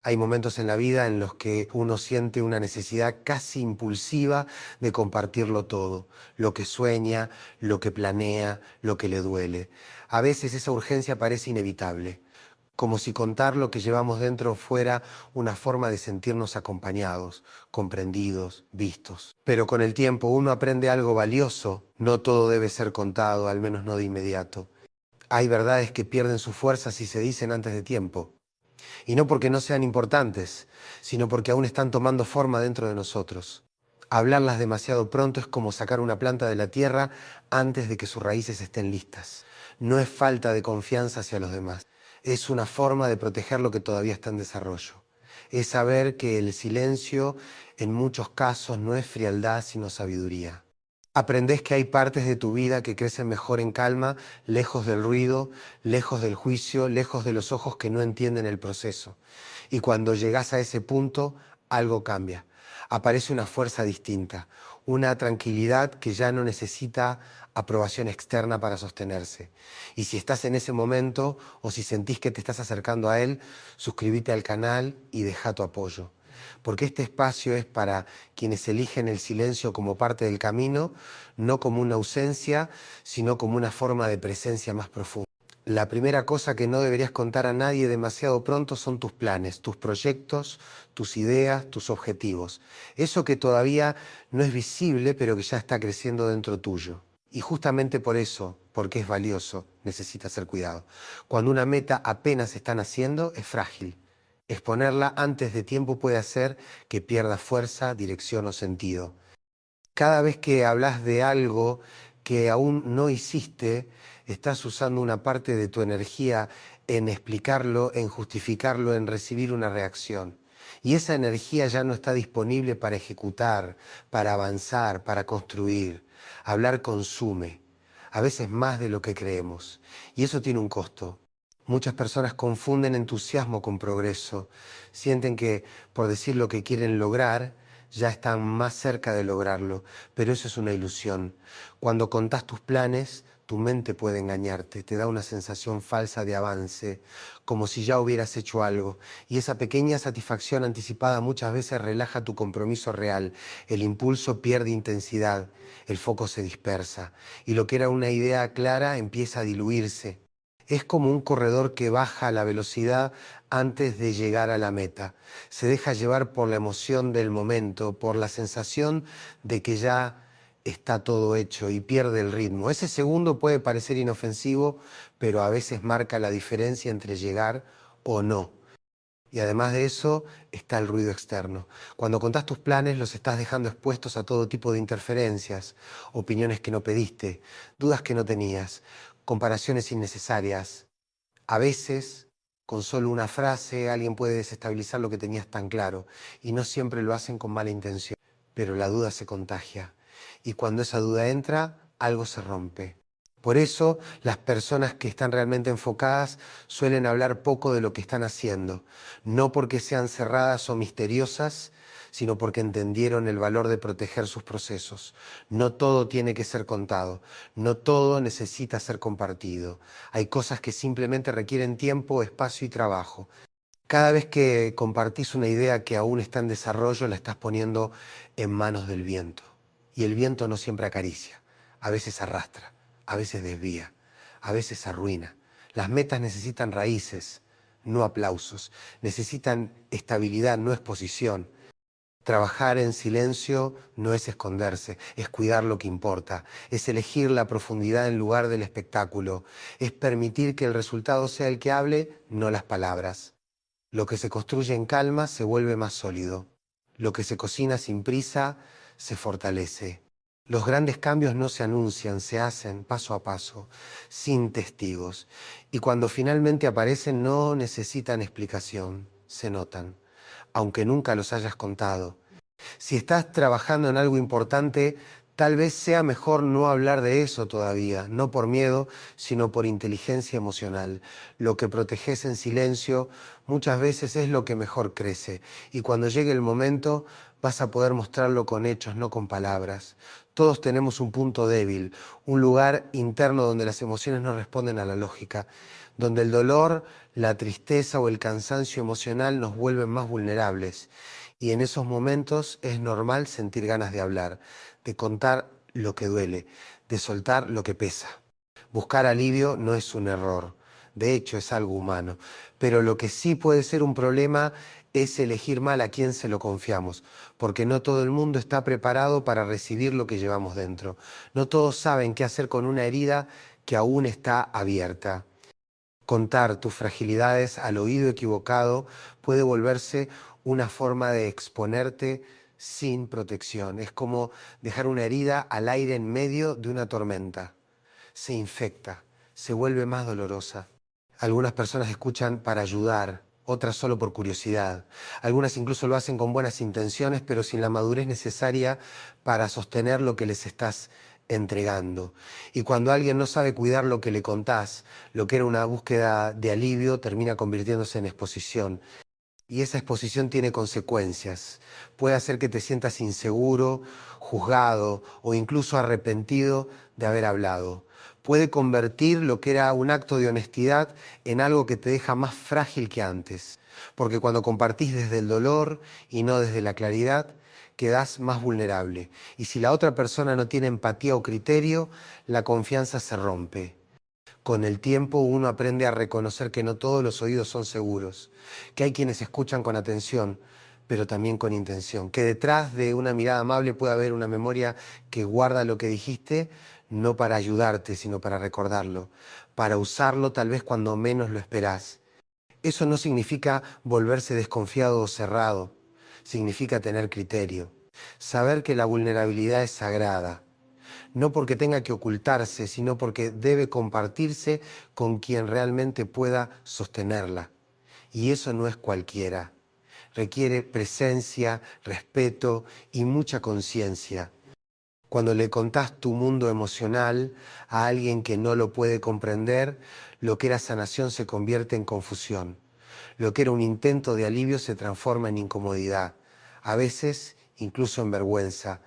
Hay momentos en la vida en los que uno siente una necesidad casi impulsiva de compartirlo todo, lo que sueña, lo que planea, lo que le duele. A veces esa urgencia parece inevitable, como si contar lo que llevamos dentro fuera una forma de sentirnos acompañados, comprendidos, vistos. Pero con el tiempo uno aprende algo valioso, no todo debe ser contado, al menos no de inmediato. Hay verdades que pierden su fuerza si se dicen antes de tiempo. Y no porque no sean importantes, sino porque aún están tomando forma dentro de nosotros. Hablarlas demasiado pronto es como sacar una planta de la tierra antes de que sus raíces estén listas. No es falta de confianza hacia los demás, es una forma de proteger lo que todavía está en desarrollo. Es saber que el silencio en muchos casos no es frialdad sino sabiduría. Aprendés que hay partes de tu vida que crecen mejor en calma, lejos del ruido, lejos del juicio, lejos de los ojos que no entienden el proceso. Y cuando llegás a ese punto, algo cambia. Aparece una fuerza distinta, una tranquilidad que ya no necesita aprobación externa para sostenerse. Y si estás en ese momento o si sentís que te estás acercando a él, suscríbete al canal y deja tu apoyo. Porque este espacio es para quienes eligen el silencio como parte del camino, no como una ausencia, sino como una forma de presencia más profunda. La primera cosa que no deberías contar a nadie demasiado pronto son tus planes, tus proyectos, tus ideas, tus objetivos. Eso que todavía no es visible, pero que ya está creciendo dentro tuyo. Y justamente por eso, porque es valioso, necesita ser cuidado. Cuando una meta apenas está naciendo, es frágil. Exponerla antes de tiempo puede hacer que pierda fuerza, dirección o sentido. Cada vez que hablas de algo que aún no hiciste, estás usando una parte de tu energía en explicarlo, en justificarlo, en recibir una reacción. Y esa energía ya no está disponible para ejecutar, para avanzar, para construir. Hablar consume, a veces más de lo que creemos. Y eso tiene un costo. Muchas personas confunden entusiasmo con progreso. Sienten que por decir lo que quieren lograr, ya están más cerca de lograrlo, pero eso es una ilusión. Cuando contás tus planes, tu mente puede engañarte, te da una sensación falsa de avance, como si ya hubieras hecho algo, y esa pequeña satisfacción anticipada muchas veces relaja tu compromiso real, el impulso pierde intensidad, el foco se dispersa, y lo que era una idea clara empieza a diluirse. Es como un corredor que baja la velocidad antes de llegar a la meta. Se deja llevar por la emoción del momento, por la sensación de que ya está todo hecho y pierde el ritmo. Ese segundo puede parecer inofensivo, pero a veces marca la diferencia entre llegar o no. Y además de eso está el ruido externo. Cuando contás tus planes los estás dejando expuestos a todo tipo de interferencias, opiniones que no pediste, dudas que no tenías, comparaciones innecesarias. A veces, con solo una frase, alguien puede desestabilizar lo que tenías tan claro, y no siempre lo hacen con mala intención, pero la duda se contagia, y cuando esa duda entra, algo se rompe. Por eso, las personas que están realmente enfocadas suelen hablar poco de lo que están haciendo, no porque sean cerradas o misteriosas, sino porque entendieron el valor de proteger sus procesos. No todo tiene que ser contado, no todo necesita ser compartido. Hay cosas que simplemente requieren tiempo, espacio y trabajo. Cada vez que compartís una idea que aún está en desarrollo, la estás poniendo en manos del viento. Y el viento no siempre acaricia, a veces arrastra, a veces desvía, a veces arruina. Las metas necesitan raíces, no aplausos. Necesitan estabilidad, no exposición. Trabajar en silencio no es esconderse, es cuidar lo que importa, es elegir la profundidad en lugar del espectáculo, es permitir que el resultado sea el que hable, no las palabras. Lo que se construye en calma se vuelve más sólido. Lo que se cocina sin prisa se fortalece. Los grandes cambios no se anuncian, se hacen paso a paso, sin testigos. Y cuando finalmente aparecen no necesitan explicación, se notan, aunque nunca los hayas contado. Si estás trabajando en algo importante, Tal vez sea mejor no hablar de eso todavía, no por miedo, sino por inteligencia emocional. Lo que proteges en silencio muchas veces es lo que mejor crece, y cuando llegue el momento vas a poder mostrarlo con hechos, no con palabras. Todos tenemos un punto débil, un lugar interno donde las emociones no responden a la lógica, donde el dolor, la tristeza o el cansancio emocional nos vuelven más vulnerables. Y en esos momentos es normal sentir ganas de hablar, de contar lo que duele, de soltar lo que pesa. Buscar alivio no es un error, de hecho es algo humano, pero lo que sí puede ser un problema es elegir mal a quién se lo confiamos, porque no todo el mundo está preparado para recibir lo que llevamos dentro. No todos saben qué hacer con una herida que aún está abierta. Contar tus fragilidades al oído equivocado puede volverse una forma de exponerte sin protección. Es como dejar una herida al aire en medio de una tormenta. Se infecta, se vuelve más dolorosa. Algunas personas escuchan para ayudar, otras solo por curiosidad. Algunas incluso lo hacen con buenas intenciones, pero sin la madurez necesaria para sostener lo que les estás entregando. Y cuando alguien no sabe cuidar lo que le contás, lo que era una búsqueda de alivio termina convirtiéndose en exposición. Y esa exposición tiene consecuencias. Puede hacer que te sientas inseguro, juzgado o incluso arrepentido de haber hablado. Puede convertir lo que era un acto de honestidad en algo que te deja más frágil que antes. Porque cuando compartís desde el dolor y no desde la claridad, quedás más vulnerable. Y si la otra persona no tiene empatía o criterio, la confianza se rompe. Con el tiempo uno aprende a reconocer que no todos los oídos son seguros, que hay quienes escuchan con atención, pero también con intención, que detrás de una mirada amable puede haber una memoria que guarda lo que dijiste, no para ayudarte, sino para recordarlo, para usarlo tal vez cuando menos lo esperás. Eso no significa volverse desconfiado o cerrado, significa tener criterio, saber que la vulnerabilidad es sagrada, no porque tenga que ocultarse, sino porque debe compartirse con quien realmente pueda sostenerla. Y eso no es cualquiera. Requiere presencia, respeto y mucha conciencia. Cuando le contás tu mundo emocional a alguien que no lo puede comprender, lo que era sanación se convierte en confusión. Lo que era un intento de alivio se transforma en incomodidad, a veces incluso en vergüenza.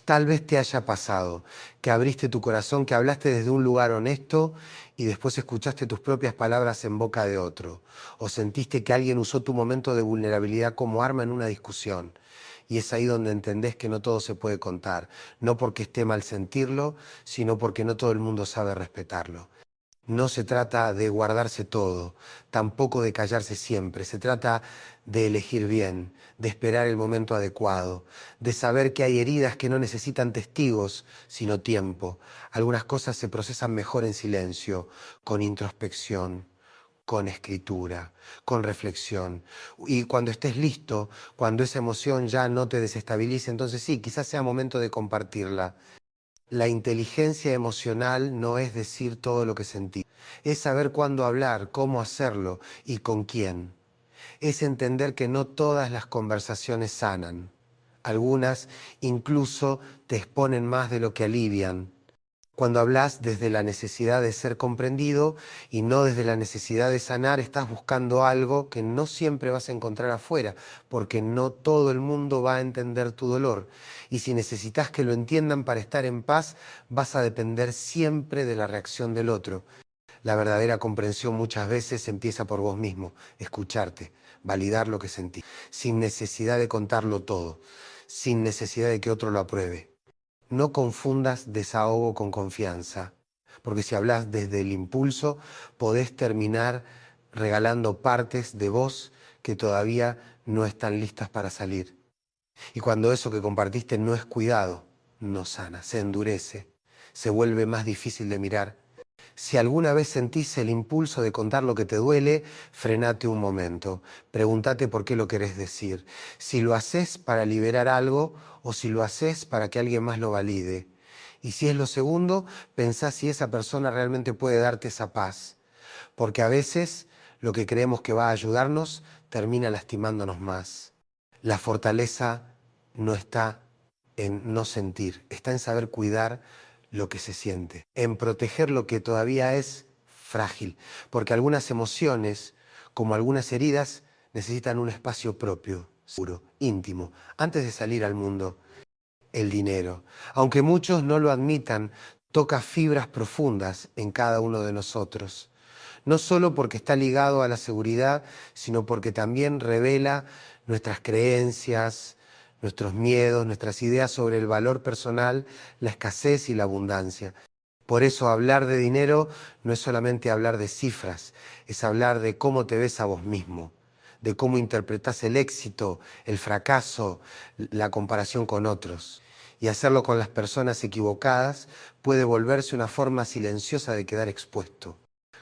Tal vez te haya pasado, que abriste tu corazón, que hablaste desde un lugar honesto y después escuchaste tus propias palabras en boca de otro. O sentiste que alguien usó tu momento de vulnerabilidad como arma en una discusión. Y es ahí donde entendés que no todo se puede contar. No porque esté mal sentirlo, sino porque no todo el mundo sabe respetarlo. No se trata de guardarse todo, tampoco de callarse siempre. Se trata de elegir bien, de esperar el momento adecuado, de saber que hay heridas que no necesitan testigos, sino tiempo. Algunas cosas se procesan mejor en silencio, con introspección, con escritura, con reflexión. Y cuando estés listo, cuando esa emoción ya no te desestabilice, entonces sí, quizás sea momento de compartirla. La inteligencia emocional no es decir todo lo que sentí, es saber cuándo hablar, cómo hacerlo y con quién. Es entender que no todas las conversaciones sanan. Algunas incluso te exponen más de lo que alivian. Cuando hablas desde la necesidad de ser comprendido y no desde la necesidad de sanar, estás buscando algo que no siempre vas a encontrar afuera, porque no todo el mundo va a entender tu dolor. Y si necesitas que lo entiendan para estar en paz, vas a depender siempre de la reacción del otro. La verdadera comprensión muchas veces empieza por vos mismo, escucharte, validar lo que sentís, sin necesidad de contarlo todo, sin necesidad de que otro lo apruebe. No confundas desahogo con confianza, porque si hablas desde el impulso, podés terminar regalando partes de vos que todavía no están listas para salir. Y cuando eso que compartiste no es cuidado, no sana, se endurece, se vuelve más difícil de mirar. Si alguna vez sentís el impulso de contar lo que te duele, frenate un momento. Pregúntate por qué lo querés decir. Si lo haces para liberar algo o si lo haces para que alguien más lo valide. Y si es lo segundo, pensá si esa persona realmente puede darte esa paz. Porque a veces lo que creemos que va a ayudarnos termina lastimándonos más. La fortaleza no está en no sentir, está en saber cuidar lo que se siente, en proteger lo que todavía es frágil, porque algunas emociones, como algunas heridas, necesitan un espacio propio, seguro, íntimo, antes de salir al mundo. El dinero, aunque muchos no lo admitan, toca fibras profundas en cada uno de nosotros. No solo porque está ligado a la seguridad, sino porque también revela nuestras creencias, nuestros miedos, nuestras ideas sobre el valor personal, la escasez y la abundancia. Por eso hablar de dinero no es solamente hablar de cifras, es hablar de cómo te ves a vos mismo, de cómo interpretás el éxito, el fracaso, la comparación con otros. Y hacerlo con las personas equivocadas puede volverse una forma silenciosa de quedar expuesto.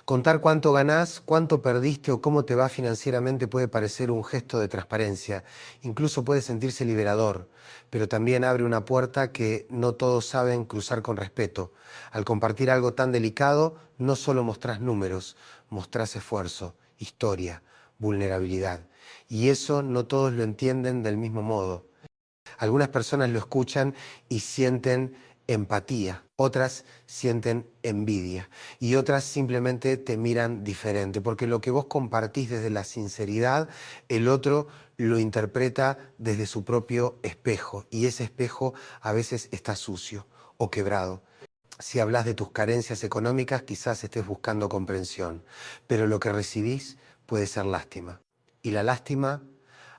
Contar cuánto ganás, cuánto perdiste o cómo te va financieramente puede parecer un gesto de transparencia. Incluso puede sentirse liberador, pero también abre una puerta que no todos saben cruzar con respeto. Al compartir algo tan delicado, no solo mostrás números, mostrás esfuerzo, historia, vulnerabilidad. Y eso no todos lo entienden del mismo modo. Algunas personas lo escuchan y sienten empatía, otras sienten envidia y otras simplemente te miran diferente, porque lo que vos compartís desde la sinceridad, el otro lo interpreta desde su propio espejo y ese espejo a veces está sucio o quebrado. Si hablas de tus carencias económicas, quizás estés buscando comprensión, pero lo que recibís puede ser lástima. Y la lástima,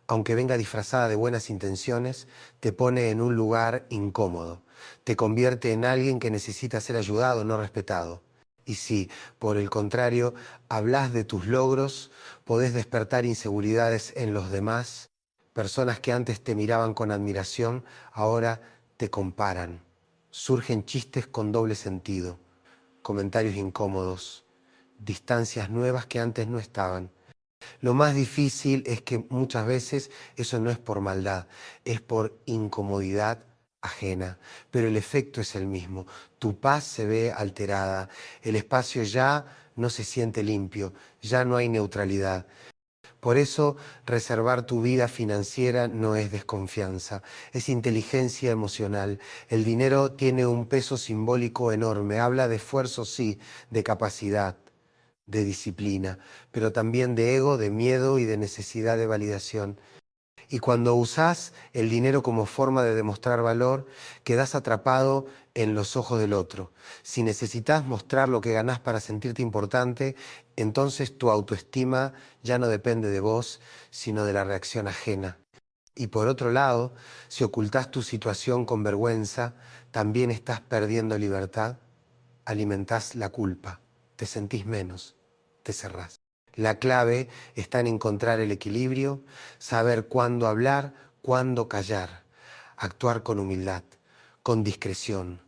aunque venga disfrazada de buenas intenciones, te pone en un lugar incómodo. Te convierte en alguien que necesita ser ayudado, no respetado. Y si, por el contrario, hablas de tus logros, podés despertar inseguridades en los demás. Personas que antes te miraban con admiración, ahora te comparan. Surgen chistes con doble sentido, comentarios incómodos, distancias nuevas que antes no estaban. Lo más difícil es que muchas veces eso no es por maldad, es por incomodidad ajena, pero el efecto es el mismo. Tu paz se ve alterada, el espacio ya no se siente limpio, ya no hay neutralidad. Por eso, reservar tu vida financiera no es desconfianza, es inteligencia emocional. El dinero tiene un peso simbólico enorme, habla de esfuerzo, sí, de capacidad, de disciplina, pero también de ego, de miedo y de necesidad de validación. Y cuando usás el dinero como forma de demostrar valor, quedás atrapado en los ojos del otro. Si necesitas mostrar lo que ganás para sentirte importante, entonces tu autoestima ya no depende de vos, sino de la reacción ajena. Y por otro lado, si ocultás tu situación con vergüenza, también estás perdiendo libertad, alimentás la culpa, te sentís menos, te cerrás. La clave está en encontrar el equilibrio, saber cuándo hablar, cuándo callar, actuar con humildad, con discreción.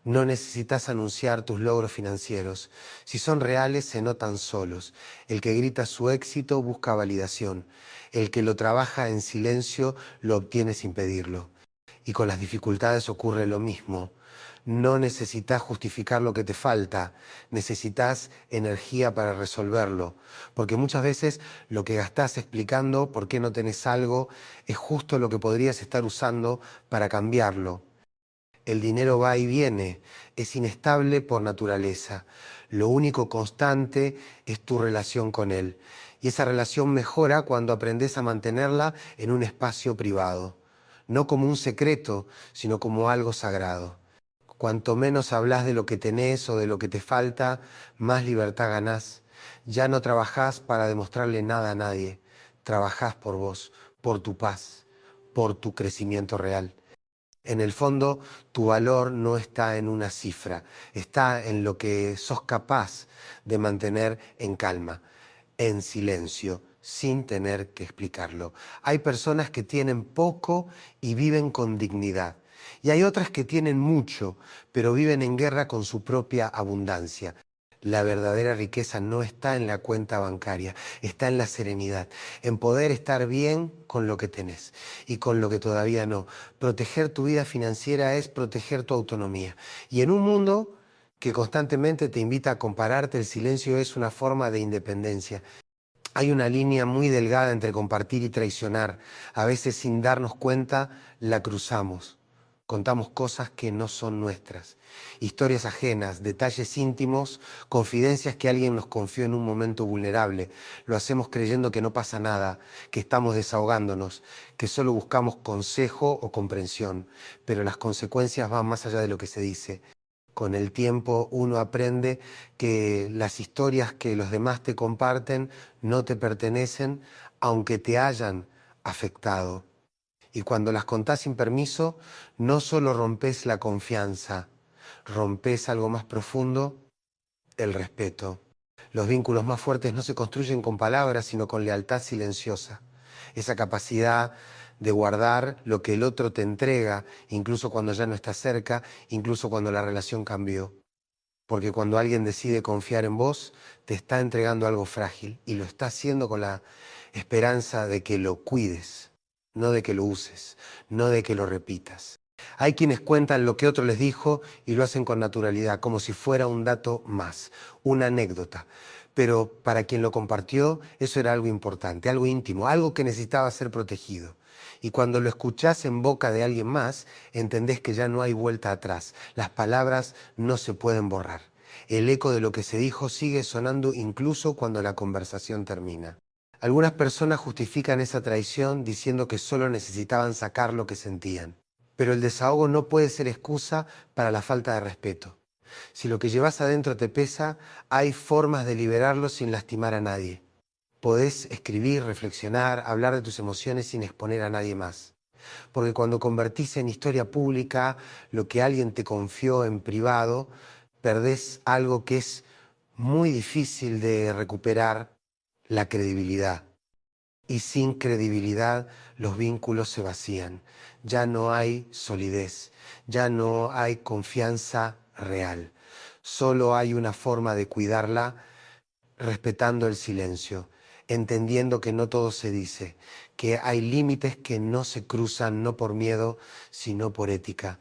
No necesitas anunciar tus logros financieros. Si son reales, se notan solos. El que grita su éxito busca validación. El que lo trabaja en silencio lo obtiene sin pedirlo. Y con las dificultades ocurre lo mismo. No necesitas justificar lo que te falta, necesitas energía para resolverlo, porque muchas veces lo que gastás explicando por qué no tenés algo es justo lo que podrías estar usando para cambiarlo. El dinero va y viene, es inestable por naturaleza. Lo único constante es tu relación con él. Y esa relación mejora cuando aprendes a mantenerla en un espacio privado, no como un secreto, sino como algo sagrado. Cuanto menos hablas de lo que tenés o de lo que te falta, más libertad ganás. Ya no trabajás para demostrarle nada a nadie. Trabajás por vos, por tu paz, por tu crecimiento real. En el fondo, tu valor no está en una cifra, está en lo que sos capaz de mantener en calma, en silencio, sin tener que explicarlo. Hay personas que tienen poco y viven con dignidad. Y hay otras que tienen mucho, pero viven en guerra con su propia abundancia. La verdadera riqueza no está en la cuenta bancaria, está en la serenidad, en poder estar bien con lo que tenés y con lo que todavía no. Proteger tu vida financiera es proteger tu autonomía. Y en un mundo que constantemente te invita a compararte, el silencio es una forma de independencia. Hay una línea muy delgada entre compartir y traicionar. A veces sin darnos cuenta la cruzamos. Contamos cosas que no son nuestras, historias ajenas, detalles íntimos, confidencias que alguien nos confió en un momento vulnerable. Lo hacemos creyendo que no pasa nada, que estamos desahogándonos, que solo buscamos consejo o comprensión, pero las consecuencias van más allá de lo que se dice. Con el tiempo uno aprende que las historias que los demás te comparten no te pertenecen, aunque te hayan afectado. Y cuando las contás sin permiso, no solo rompes la confianza, rompes algo más profundo, el respeto. Los vínculos más fuertes no se construyen con palabras, sino con lealtad silenciosa. Esa capacidad de guardar lo que el otro te entrega, incluso cuando ya no está cerca, incluso cuando la relación cambió. Porque cuando alguien decide confiar en vos, te está entregando algo frágil y lo está haciendo con la esperanza de que lo cuides, no de que lo uses, no de que lo repitas. Hay quienes cuentan lo que otro les dijo y lo hacen con naturalidad, como si fuera un dato más, una anécdota. Pero para quien lo compartió, eso era algo importante, algo íntimo, algo que necesitaba ser protegido. Y cuando lo escuchás en boca de alguien más, entendés que ya no hay vuelta atrás. Las palabras no se pueden borrar. El eco de lo que se dijo sigue sonando incluso cuando la conversación termina. Algunas personas justifican esa traición diciendo que solo necesitaban sacar lo que sentían. Pero el desahogo no puede ser excusa para la falta de respeto. Si lo que llevas adentro te pesa, hay formas de liberarlo sin lastimar a nadie. Podés escribir, reflexionar, hablar de tus emociones sin exponer a nadie más. Porque cuando convertís en historia pública lo que alguien te confió en privado, perdés algo que es muy difícil de recuperar, la credibilidad. Y sin credibilidad los vínculos se vacían. Ya no hay solidez, ya no hay confianza real. Solo hay una forma de cuidarla respetando el silencio, entendiendo que no todo se dice, que hay límites que no se cruzan no por miedo, sino por ética.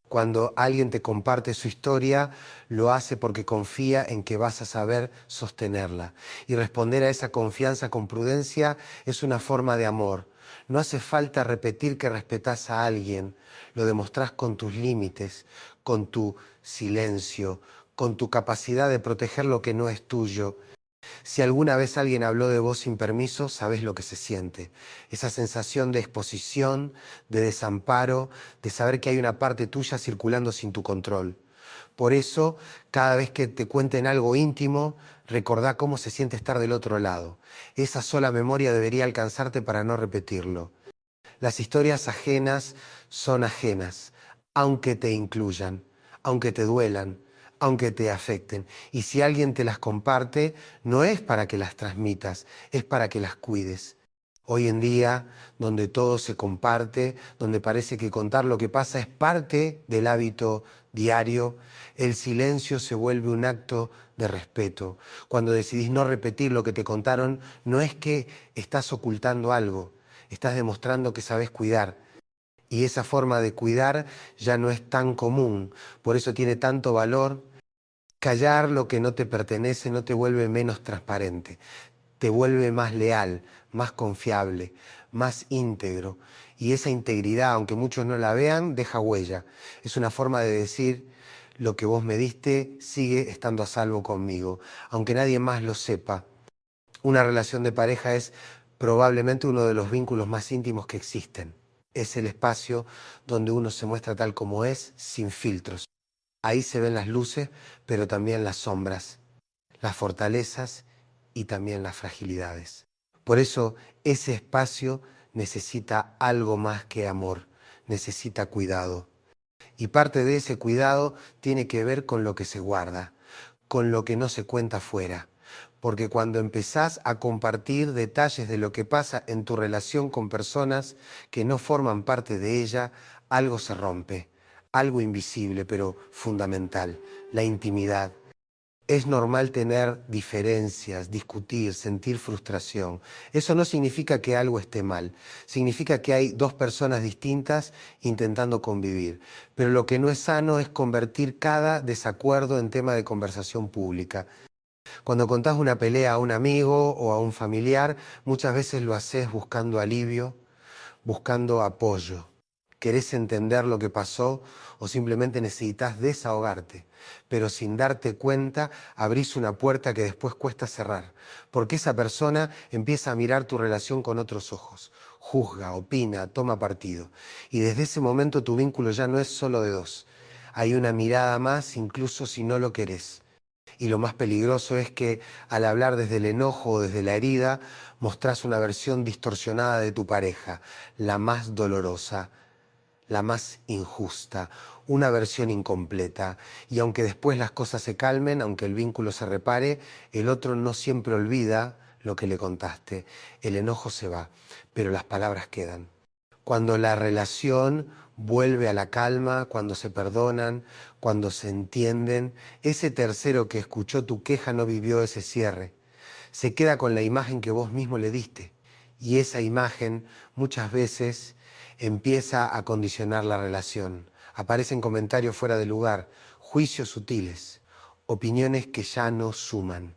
Cuando alguien te comparte su historia, lo hace porque confía en que vas a saber sostenerla. Y responder a esa confianza con prudencia es una forma de amor. No hace falta repetir que respetás a alguien, lo demostrás con tus límites, con tu silencio, con tu capacidad de proteger lo que no es tuyo. Si alguna vez alguien habló de vos sin permiso, sabés lo que se siente. Esa sensación de exposición, de desamparo, de saber que hay una parte tuya circulando sin tu control. Por eso, cada vez que te cuenten algo íntimo, recordá cómo se siente estar del otro lado. Esa sola memoria debería alcanzarte para no repetirlo. Las historias ajenas son ajenas, aunque te incluyan, aunque te duelan, aunque te afecten. Y si alguien te las comparte, no es para que las transmitas, es para que las cuides. Hoy en día, donde todo se comparte, donde parece que contar lo que pasa es parte del hábito diario, el silencio se vuelve un acto de respeto. Cuando decidís no repetir lo que te contaron, no es que estás ocultando algo, estás demostrando que sabes cuidar. Y esa forma de cuidar ya no es tan común, por eso tiene tanto valor. Callar lo que no te pertenece no te vuelve menos transparente, te vuelve más leal, más confiable, más íntegro. Y esa integridad, aunque muchos no la vean, deja huella. Es una forma de decir, lo que vos me diste sigue estando a salvo conmigo, aunque nadie más lo sepa. Una relación de pareja es probablemente uno de los vínculos más íntimos que existen. Es el espacio donde uno se muestra tal como es, sin filtros. Ahí se ven las luces, pero también las sombras, las fortalezas y también las fragilidades. Por eso ese espacio necesita algo más que amor, necesita cuidado. Y parte de ese cuidado tiene que ver con lo que se guarda, con lo que no se cuenta afuera. Porque cuando empezás a compartir detalles de lo que pasa en tu relación con personas que no forman parte de ella, algo se rompe, algo invisible pero fundamental, la intimidad. Es normal tener diferencias, discutir, sentir frustración. Eso no significa que algo esté mal, significa que hay dos personas distintas intentando convivir. Pero lo que no es sano es convertir cada desacuerdo en tema de conversación pública. Cuando contás una pelea a un amigo o a un familiar, muchas veces lo haces buscando alivio, buscando apoyo. ¿Querés entender lo que pasó o simplemente necesitas desahogarte? Pero sin darte cuenta, abrís una puerta que después cuesta cerrar, porque esa persona empieza a mirar tu relación con otros ojos, juzga, opina, toma partido. Y desde ese momento tu vínculo ya no es solo de dos. Hay una mirada más, incluso si no lo querés. Y lo más peligroso es que al hablar desde el enojo o desde la herida, mostrás una versión distorsionada de tu pareja, la más dolorosa, la más injusta, una versión incompleta. Y aunque después las cosas se calmen, aunque el vínculo se repare, el otro no siempre olvida lo que le contaste. El enojo se va, pero las palabras quedan. Cuando la relación vuelve a la calma, cuando se perdonan, cuando se entienden, ese tercero que escuchó tu queja no vivió ese cierre. Se queda con la imagen que vos mismo le diste. Y esa imagen muchas veces empieza a condicionar la relación. Aparecen comentarios fuera de lugar, juicios sutiles, opiniones que ya no suman.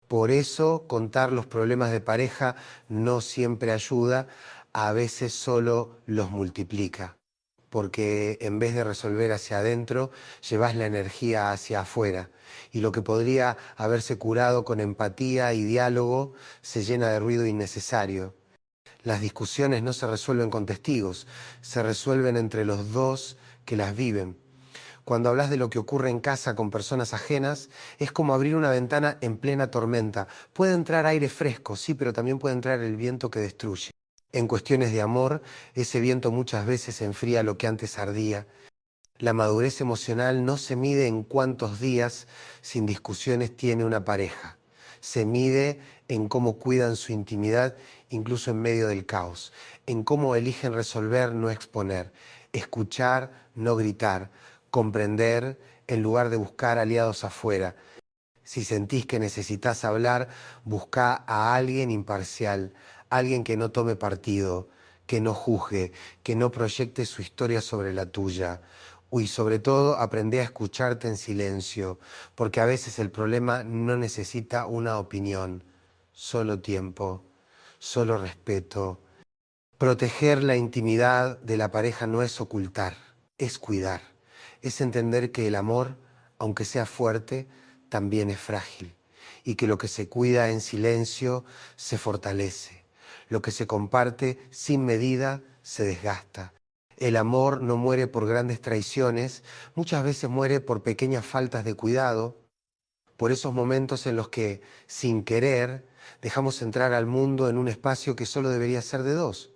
Por eso contar los problemas de pareja no siempre ayuda, a veces solo los multiplica. Porque en vez de resolver hacia adentro, llevas la energía hacia afuera. Y lo que podría haberse curado con empatía y diálogo se llena de ruido innecesario. Las discusiones no se resuelven con testigos, se resuelven entre los dos que las viven. Cuando hablas de lo que ocurre en casa con personas ajenas, es como abrir una ventana en plena tormenta. Puede entrar aire fresco, sí, pero también puede entrar el viento que destruye. En cuestiones de amor, ese viento muchas veces enfría lo que antes ardía. La madurez emocional no se mide en cuántos días sin discusiones tiene una pareja. Se mide en cómo cuidan su intimidad, incluso en medio del caos. En cómo eligen resolver, no exponer. Escuchar, no gritar. Comprender en lugar de buscar aliados afuera. Si sentís que necesitas hablar, busca a alguien imparcial, alguien que no tome partido, que no juzgue, que no proyecte su historia sobre la tuya. Y sobre todo, aprende a escucharte en silencio, porque a veces el problema no necesita una opinión, solo tiempo, solo respeto. Proteger la intimidad de la pareja no es ocultar, es cuidar. Es entender que el amor, aunque sea fuerte, también es frágil. Y que lo que se cuida en silencio se fortalece. Lo que se comparte sin medida se desgasta. El amor no muere por grandes traiciones, muchas veces muere por pequeñas faltas de cuidado, por esos momentos en los que, sin querer, dejamos entrar al mundo en un espacio que solo debería ser de dos.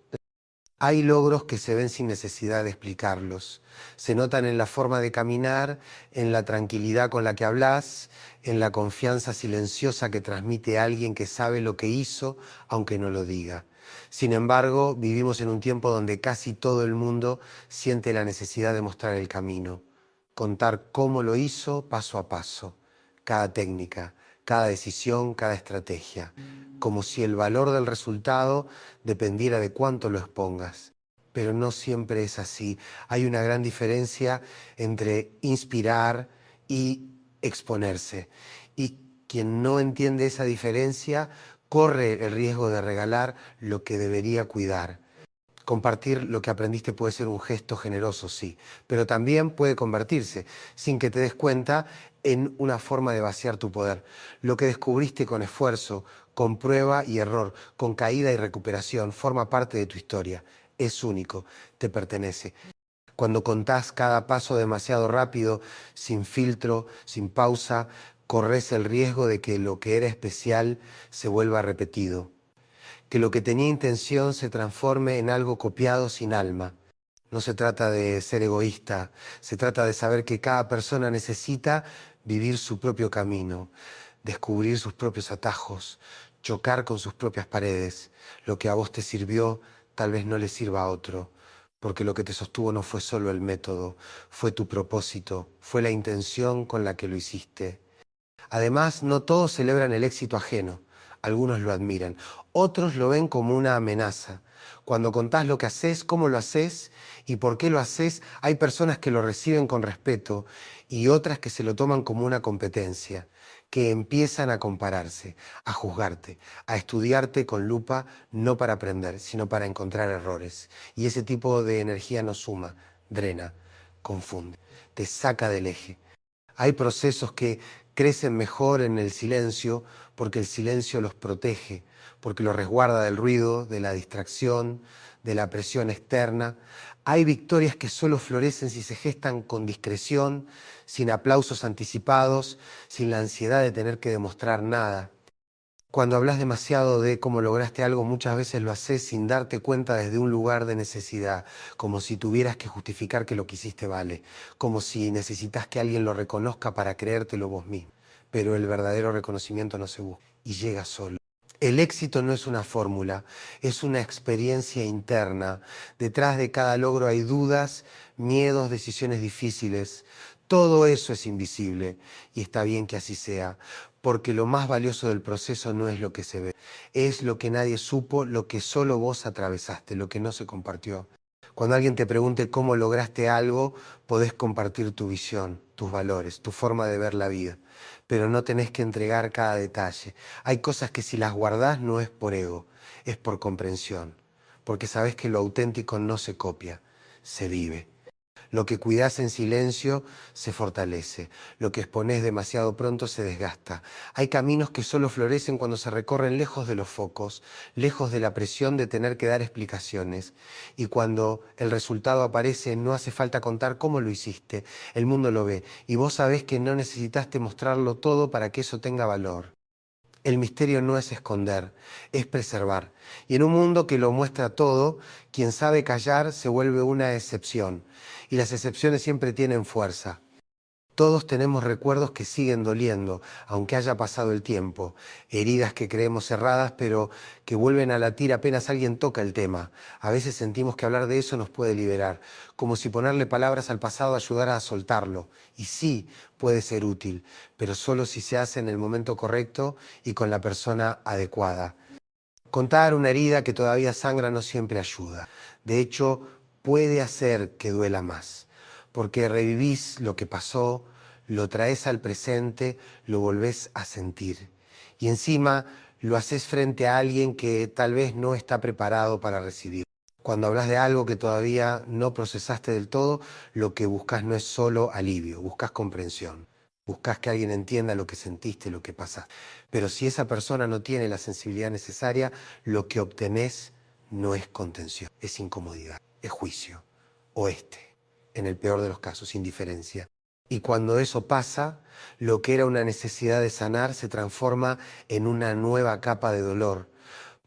Hay logros que se ven sin necesidad de explicarlos. Se notan en la forma de caminar, en la tranquilidad con la que hablas, en la confianza silenciosa que transmite alguien que sabe lo que hizo, aunque no lo diga. Sin embargo, vivimos en un tiempo donde casi todo el mundo siente la necesidad de mostrar el camino, contar cómo lo hizo paso a paso, cada técnica, cada decisión, cada estrategia, como si el valor del resultado dependiera de cuánto lo expongas. Pero no siempre es así. Hay una gran diferencia entre inspirar y exponerse. Y quien no entiende esa diferencia corre el riesgo de regalar lo que debería cuidar. Compartir lo que aprendiste puede ser un gesto generoso, sí, pero también puede convertirse, sin que te des cuenta, en una forma de vaciar tu poder. Lo que descubriste con esfuerzo, con prueba y error, con caída y recuperación, forma parte de tu historia. Es único, te pertenece. Cuando contás cada paso demasiado rápido, sin filtro, sin pausa, corres el riesgo de que lo que era especial se vuelva repetido, que lo que tenía intención se transforme en algo copiado sin alma. No se trata de ser egoísta, se trata de saber que cada persona necesita vivir su propio camino, descubrir sus propios atajos, chocar con sus propias paredes. Lo que a vos te sirvió tal vez no le sirva a otro, porque lo que te sostuvo no fue solo el método, fue tu propósito, fue la intención con la que lo hiciste. Además, no todos celebran el éxito ajeno. Algunos lo admiran, otros lo ven como una amenaza. Cuando contás lo que haces, cómo lo haces y por qué lo haces, hay personas que lo reciben con respeto y otras que se lo toman como una competencia. que empiezan a compararse, a juzgarte, a estudiarte con lupa, no para aprender, sino para encontrar errores. Y ese tipo de energía no suma, drena, confunde, te saca del eje. Hay procesos que crecen mejor en el silencio porque el silencio los protege, porque los resguarda del ruido, de la distracción, de la presión externa. Hay victorias que solo florecen si se gestan con discreción, sin aplausos anticipados, sin la ansiedad de tener que demostrar nada. Cuando hablas demasiado de cómo lograste algo, muchas veces lo haces sin darte cuenta desde un lugar de necesidad, como si tuvieras que justificar que lo que hiciste vale, como si necesitas que alguien lo reconozca para creértelo vos mismo. Pero el verdadero reconocimiento no se busca y llega solo. El éxito no es una fórmula, es una experiencia interna. Detrás de cada logro hay dudas, miedos, decisiones difíciles. Todo eso es invisible y está bien que así sea, porque lo más valioso del proceso no es lo que se ve, es lo que nadie supo, lo que solo vos atravesaste, lo que no se compartió. Cuando alguien te pregunte cómo lograste algo, podés compartir tu visión, tus valores, tu forma de ver la vida, pero no tenés que entregar cada detalle. Hay cosas que si las guardás no es por ego, es por comprensión, porque sabés que lo auténtico no se copia, se vive. Lo que cuidás en silencio se fortalece, lo que exponés demasiado pronto se desgasta. Hay caminos que solo florecen cuando se recorren lejos de los focos, lejos de la presión de tener que dar explicaciones. Y cuando el resultado aparece, no hace falta contar cómo lo hiciste, el mundo lo ve. Y vos sabés que no necesitaste mostrarlo todo para que eso tenga valor. El misterio no es esconder, es preservar. Y en un mundo que lo muestra todo, quien sabe callar se vuelve una excepción. Y las excepciones siempre tienen fuerza. Todos tenemos recuerdos que siguen doliendo, aunque haya pasado el tiempo. Heridas que creemos cerradas, pero que vuelven a latir apenas alguien toca el tema. A veces sentimos que hablar de eso nos puede liberar, como si ponerle palabras al pasado ayudara a soltarlo. Y sí, puede ser útil, pero solo si se hace en el momento correcto y con la persona adecuada. Contar una herida que todavía sangra no siempre ayuda. De hecho, puede hacer que duela más, porque revivís lo que pasó, lo traes al presente, lo volvés a sentir. Y encima lo haces frente a alguien que tal vez no está preparado para recibir. Cuando hablas de algo que todavía no procesaste del todo, lo que buscas no es solo alivio, buscas comprensión. Buscas que alguien entienda lo que sentiste, lo que pasaste. Pero si esa persona no tiene la sensibilidad necesaria, lo que obtenés no es contención, es incomodidad, es juicio, oeste, en el peor de los casos, indiferencia. Y cuando eso pasa, lo que era una necesidad de sanar se transforma en una nueva capa de dolor,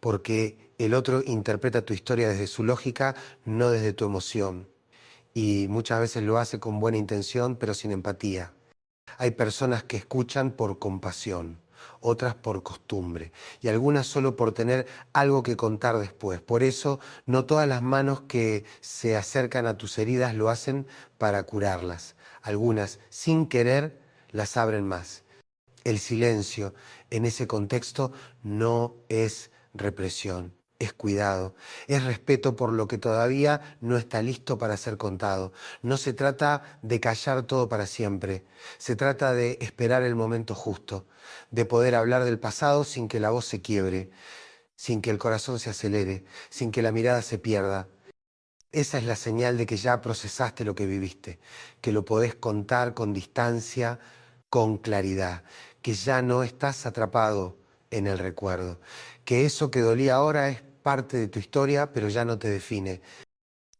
porque el otro interpreta tu historia desde su lógica, no desde tu emoción. Y muchas veces lo hace con buena intención, pero sin empatía. Hay personas que escuchan por compasión, otras por costumbre y algunas solo por tener algo que contar después. Por eso no todas las manos que se acercan a tus heridas lo hacen para curarlas. Algunas, sin querer, las abren más. El silencio en ese contexto no es represión, es cuidado, es respeto por lo que todavía no está listo para ser contado. No se trata de callar todo para siempre, se trata de esperar el momento justo, de poder hablar del pasado sin que la voz se quiebre, sin que el corazón se acelere, sin que la mirada se pierda. Esa es la señal de que ya procesaste lo que viviste, que lo podés contar con distancia, con claridad, que ya no estás atrapado en el recuerdo, que eso que dolía ahora es parte de tu historia, pero ya no te define.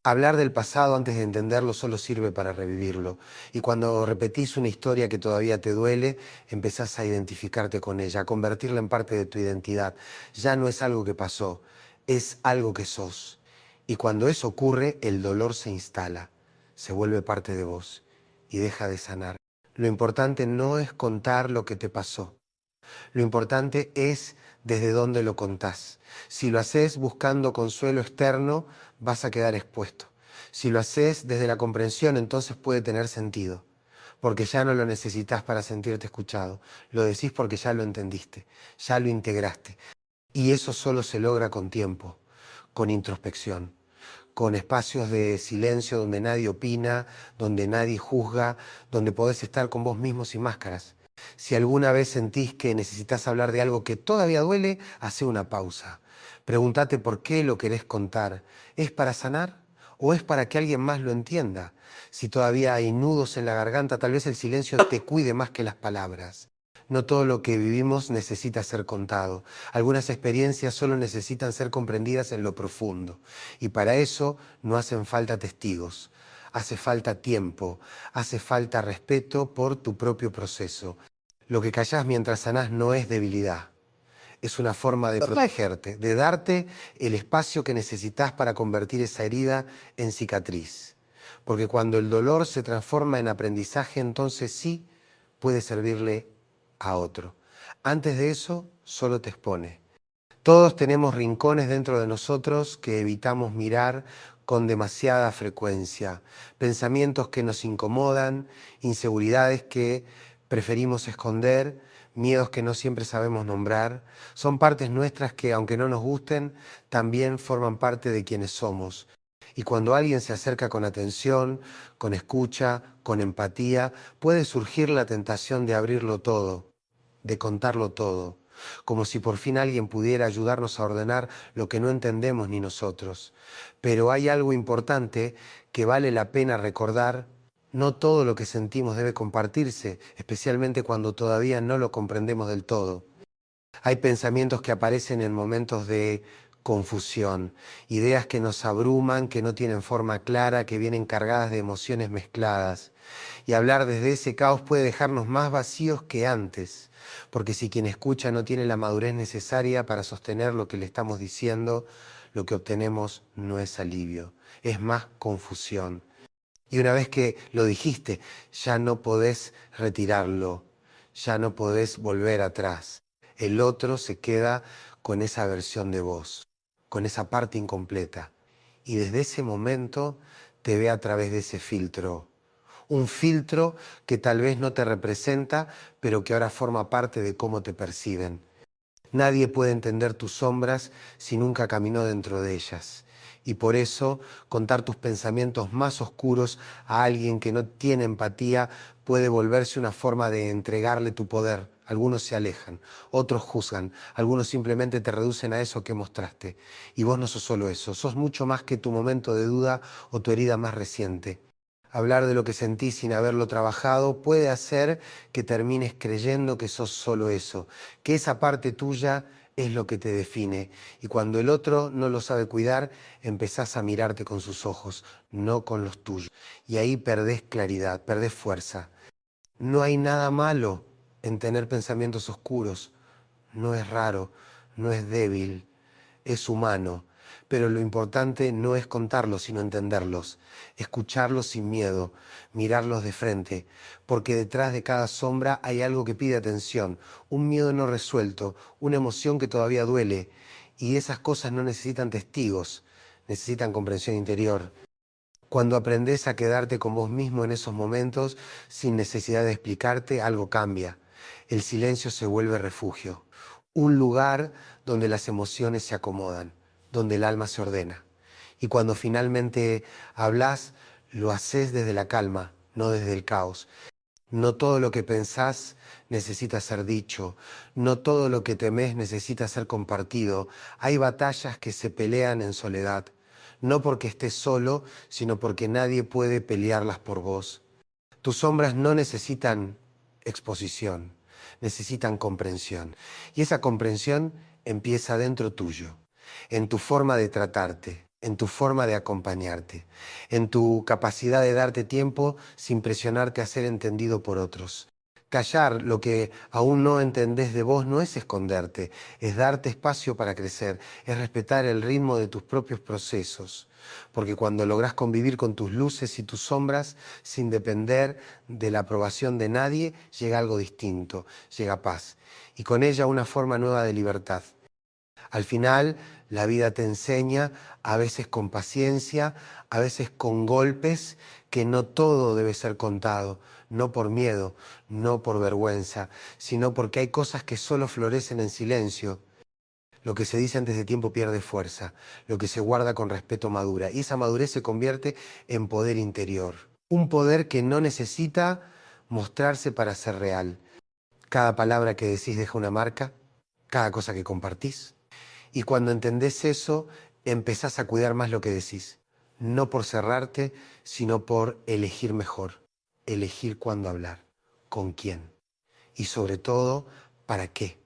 Hablar del pasado antes de entenderlo solo sirve para revivirlo. Y cuando repetís una historia que todavía te duele, empezás a identificarte con ella, a convertirla en parte de tu identidad. Ya no es algo que pasó, es algo que sos. Y cuando eso ocurre, el dolor se instala, se vuelve parte de vos y deja de sanar. Lo importante no es contar lo que te pasó. Lo importante es desde dónde lo contás. Si lo haces buscando consuelo externo, vas a quedar expuesto. Si lo haces desde la comprensión, entonces puede tener sentido, porque ya no lo necesitas para sentirte escuchado. Lo decís porque ya lo entendiste, ya lo integraste. Y eso solo se logra con tiempo, con introspección, con espacios de silencio donde nadie opina, donde nadie juzga, donde podés estar con vos mismo sin máscaras. Si alguna vez sentís que necesitas hablar de algo que todavía duele, hace una pausa. Pregúntate por qué lo querés contar. ¿Es para sanar o es para que alguien más lo entienda? Si todavía hay nudos en la garganta, tal vez el silencio te cuide más que las palabras. No todo lo que vivimos necesita ser contado. Algunas experiencias solo necesitan ser comprendidas en lo profundo. Y para eso no hacen falta testigos. Hace falta tiempo, hace falta respeto por tu propio proceso. Lo que callás mientras sanás no es debilidad, es una forma de protegerte, de darte el espacio que necesitas para convertir esa herida en cicatriz. Porque cuando el dolor se transforma en aprendizaje, entonces sí puede servirle a otro. Antes de eso, solo te expone. Todos tenemos rincones dentro de nosotros que evitamos mirar con demasiada frecuencia, pensamientos que nos incomodan, inseguridades que preferimos esconder, miedos que no siempre sabemos nombrar. Son partes nuestras que, aunque no nos gusten, también forman parte de quienes somos. Y cuando alguien se acerca con atención, con escucha, con empatía, puede surgir la tentación de abrirlo todo, de contarlo todo, como si por fin alguien pudiera ayudarnos a ordenar lo que no entendemos ni nosotros. Pero hay algo importante que vale la pena recordar: no todo lo que sentimos debe compartirse, especialmente cuando todavía no lo comprendemos del todo. Hay pensamientos que aparecen en momentos de confusión, ideas que nos abruman, que no tienen forma clara, que vienen cargadas de emociones mezcladas. Y hablar desde ese caos puede dejarnos más vacíos que antes, porque si quien escucha no tiene la madurez necesaria para sostener lo que le estamos diciendo, lo que obtenemos no es alivio, es más confusión. Y una vez que lo dijiste, ya no podés retirarlo, ya no podés volver atrás. El otro se queda con esa versión de vos, con esa parte incompleta. Y desde ese momento te ve a través de ese filtro. Un filtro que tal vez no te representa, pero que ahora forma parte de cómo te perciben. Nadie puede entender tus sombras si nunca caminó dentro de ellas. Y por eso, contar tus pensamientos más oscuros a alguien que no tiene empatía puede volverse una forma de entregarle tu poder. Algunos se alejan, otros juzgan, algunos simplemente te reducen a eso que mostraste. Y vos no sos solo eso, sos mucho más que tu momento de duda o tu herida más reciente. Hablar de lo que sentís sin haberlo trabajado puede hacer que termines creyendo que sos solo eso, que esa parte tuya es lo que te define. Y cuando el otro no lo sabe cuidar, empezás a mirarte con sus ojos, no con los tuyos. Y ahí perdés claridad, perdés fuerza. No hay nada malo en tener pensamientos oscuros. No es raro, no es débil, es humano. Pero lo importante no es contarlos, sino entenderlos, escucharlos sin miedo, mirarlos de frente, porque detrás de cada sombra hay algo que pide atención, un miedo no resuelto, una emoción que todavía duele, y esas cosas no necesitan testigos, necesitan comprensión interior. Cuando aprendes a quedarte con vos mismo en esos momentos, sin necesidad de explicarte, algo cambia. El silencio se vuelve refugio, un lugar donde las emociones se acomodan, donde el alma se ordena. Y cuando finalmente hablas, lo haces desde la calma, no desde el caos. No todo lo que pensás necesita ser dicho, no todo lo que temés necesita ser compartido. Hay batallas que se pelean en soledad, no porque estés solo, sino porque nadie puede pelearlas por vos. Tus sombras no necesitan exposición, necesitan comprensión. Y esa comprensión empieza dentro tuyo, en tu forma de tratarte, en tu forma de acompañarte, en tu capacidad de darte tiempo sin presionarte a ser entendido por otros. Callar lo que aún no entendés de vos no es esconderte, es darte espacio para crecer, es respetar el ritmo de tus propios procesos. Porque cuando lográs convivir con tus luces y tus sombras sin depender de la aprobación de nadie, llega algo distinto, llega paz. Y con ella una forma nueva de libertad. Al final, la vida te enseña, a veces con paciencia, a veces con golpes, que no todo debe ser contado, no por miedo, no por vergüenza, sino porque hay cosas que solo florecen en silencio. Lo que se dice antes de tiempo pierde fuerza, lo que se guarda con respeto madura, y esa madurez se convierte en poder interior. Un poder que no necesita mostrarse para ser real, Cada palabra que decís deja una marca, cada cosa que compartís. Y cuando entendés eso, empezás a cuidar más lo que decís. No por cerrarte, sino por elegir mejor. Elegir cuándo hablar, con quién. Y sobre todo, ¿para qué?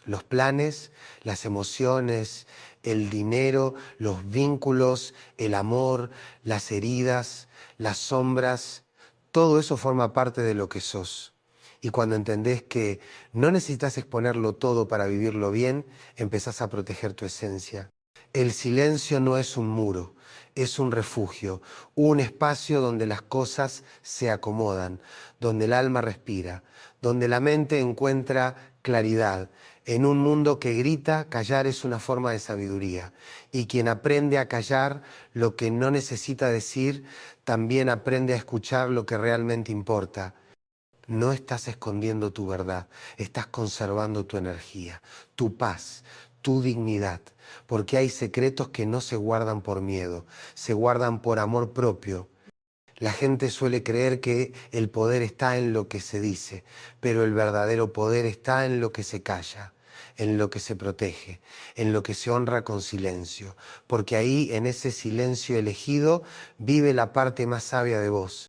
Los planes, las emociones, el dinero, los vínculos, el amor, las heridas, las sombras, todo eso forma parte de lo que sos. Y cuando entendés que no necesitas exponerlo todo para vivirlo bien, empezás a proteger tu esencia. El silencio no es un muro, es un refugio, un espacio donde las cosas se acomodan, donde el alma respira, donde la mente encuentra claridad. En un mundo que grita, callar es una forma de sabiduría. Y quien aprende a callar lo que no necesita decir, también aprende a escuchar lo que realmente importa. No estás escondiendo tu verdad, estás conservando tu energía, tu paz, tu dignidad, porque hay secretos que no se guardan por miedo, se guardan por amor propio. La gente suele creer que el poder está en lo que se dice, pero el verdadero poder está en lo que se calla, en lo que se protege, en lo que se honra con silencio, porque ahí, en ese silencio elegido, vive la parte más sabia de vos.